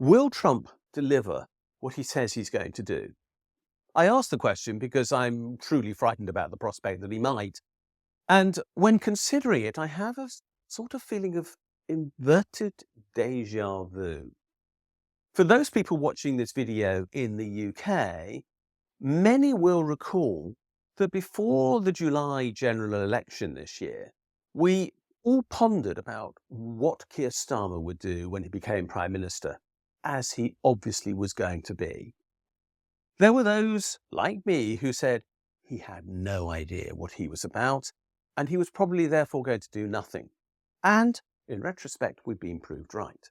Will Trump deliver what he says he's going to do? I ask the question because I'm truly frightened about the prospect that he might. And when considering it, I have a sort of feeling of inverted déjà vu. For those people watching this video in the UK, many will recall that before the July general election this year, we all pondered about what Keir Starmer would do when he became Prime Minister, as he obviously was going to be. There were those, like me, who said he had no idea what he was about, and he was probably therefore going to do nothing. And, in retrospect, we'd been proved right.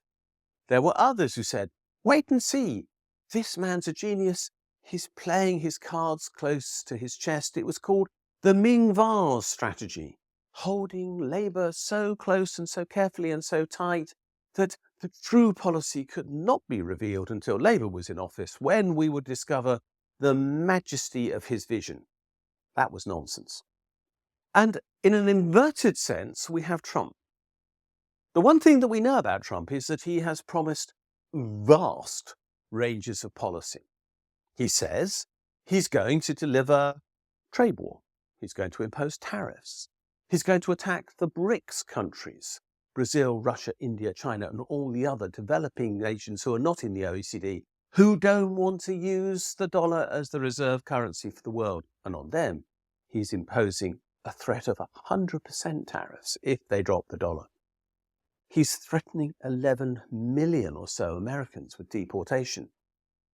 There were others who said, wait and see, this man's a genius, he's playing his cards close to his chest. It was called the Ming vase strategy, holding Labour so close and so carefully and so tight that the true policy could not be revealed until Labour was in office, when we would discover the majesty of his vision. That was nonsense. And in an inverted sense, we have Trump. The one thing that we know about Trump is that he has promised vast ranges of policy. He says he's going to deliver trade war. He's going to impose tariffs. He's going to attack the BRICS countries, Brazil, Russia, India, China, and all the other developing nations who are not in the OECD, who don't want to use the dollar as the reserve currency for the world. And on them, he's imposing a threat of 100% tariffs if they drop the dollar. He's threatening 11 million or so Americans with deportation.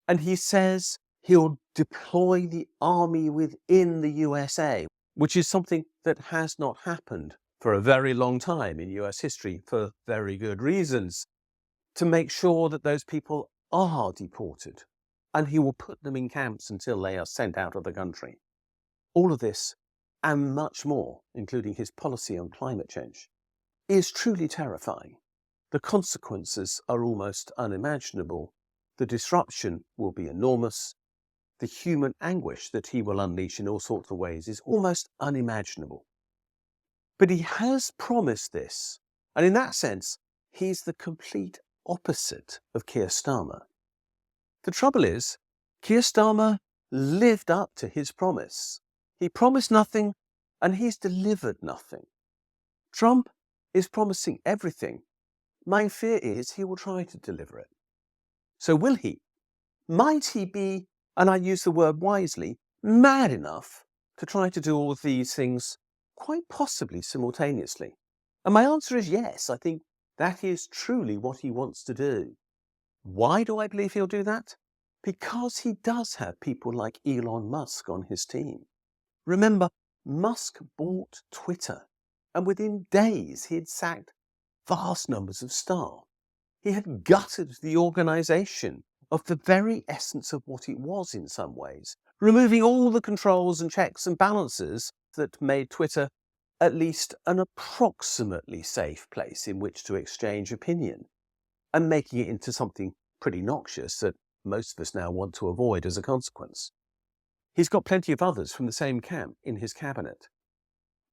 And he says he'll deploy the army within the USA, which is something that has not happened for a very long time in US history for very good reasons, to make sure that those people are deported. And he will put them in camps until they are sent out of the country. All of this and much more, including his policy on climate change, is truly terrifying. The consequences are almost unimaginable. The disruption will be enormous. The human anguish that he will unleash in all sorts of ways is almost unimaginable. But he has promised this, and in that sense, he's the complete opposite of Keir Starmer. The trouble is, Keir Starmer lived up to his promise. He promised nothing, and he's delivered nothing. Trump is promising everything. My fear is he will try to deliver it. So will he? Might he be, and I use the word wisely, mad enough to try to do all of these things quite possibly simultaneously? And my answer is yes. I think that is truly what he wants to do. Why do I believe he'll do that? Because he does have people like Elon Musk on his team. Remember, Musk bought Twitter, and within days he had sacked vast numbers of staff. He had gutted the organisation of the very essence of what it was in some ways, removing all the controls and checks and balances that made Twitter at least an approximately safe place in which to exchange opinion, and making it into something pretty noxious that most of us now want to avoid as a consequence. He's got plenty of others from the same camp in his cabinet.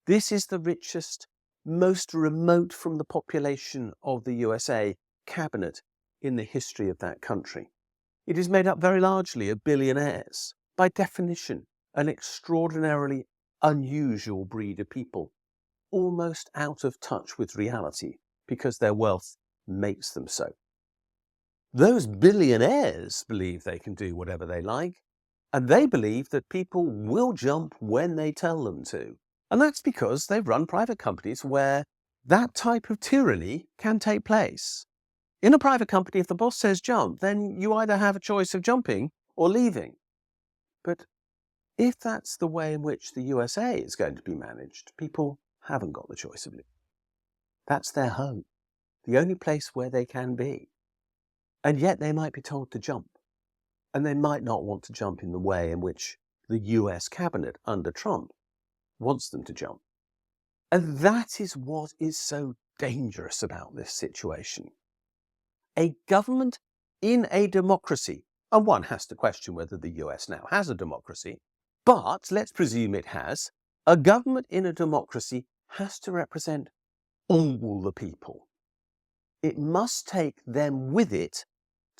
This is the richest, most remote from the population of the USA cabinet in the history of that country. It is made up very largely of billionaires, by definition, an extraordinarily unusual breed of people, almost out of touch with reality because their wealth makes them so. Those billionaires believe they can do whatever they like, and they believe that people will jump when they tell them to. And that's because they've run private companies where that type of tyranny can take place. In a private company, if the boss says jump, then you either have a choice of jumping or leaving. But if that's the way in which the USA is going to be managed, people haven't got the choice of leaving. That's their home, the only place where they can be. And yet they might be told to jump. And they might not want to jump in the way in which the US cabinet under Trump wants them to jump. And that is what is so dangerous about this situation. A government in a democracy, and one has to question whether the US now has a democracy, but let's presume it has, a government in a democracy has to represent all the people. It must take them with it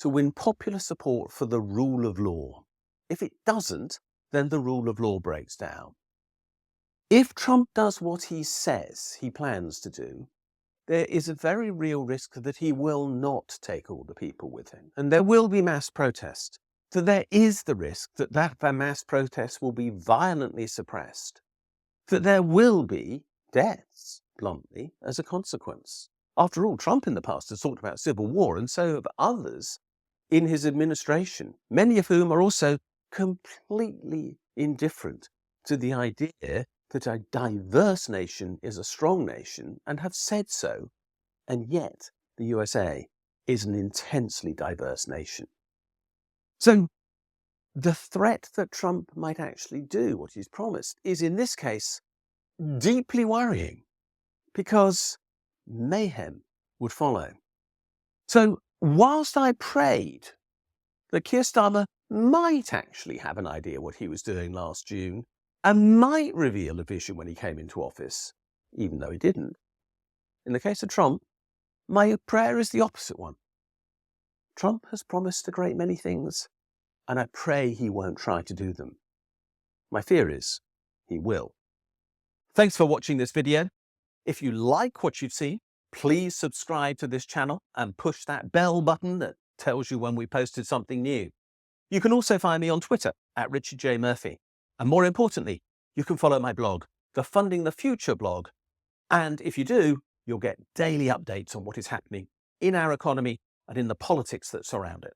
to win popular support for the rule of law. If it doesn't, then the rule of law breaks down. If Trump does what he says he plans to do, there is a very real risk that he will not take all the people with him, and there will be mass protest. So there is the risk that that mass protest will be violently suppressed, that there will be deaths, bluntly, as a consequence. After all, Trump in the past has talked about civil war, and so have others in his administration, many of whom are also completely indifferent to the idea that a diverse nation is a strong nation, and have said so, and yet the USA is an intensely diverse nation. So the threat that Trump might actually do what he's promised is, in this case, deeply worrying, because mayhem would follow. So whilst I prayed that Keir Starmer might actually have an idea what he was doing last June and might reveal a vision when he came into office, even though he didn't, in the case of Trump, my prayer is the opposite one. Trump has promised a great many things, and I pray he won't try to do them. My fear is he will. Thanks for watching this video. If you like what you've seen, please subscribe to this channel and push that bell button that tells you when we posted something new. You can also find me on Twitter at Richard J. Murphy. And more importantly, you can follow my blog, the Funding the Future blog. And if you do, you'll get daily updates on what is happening in our economy and in the politics that surround it.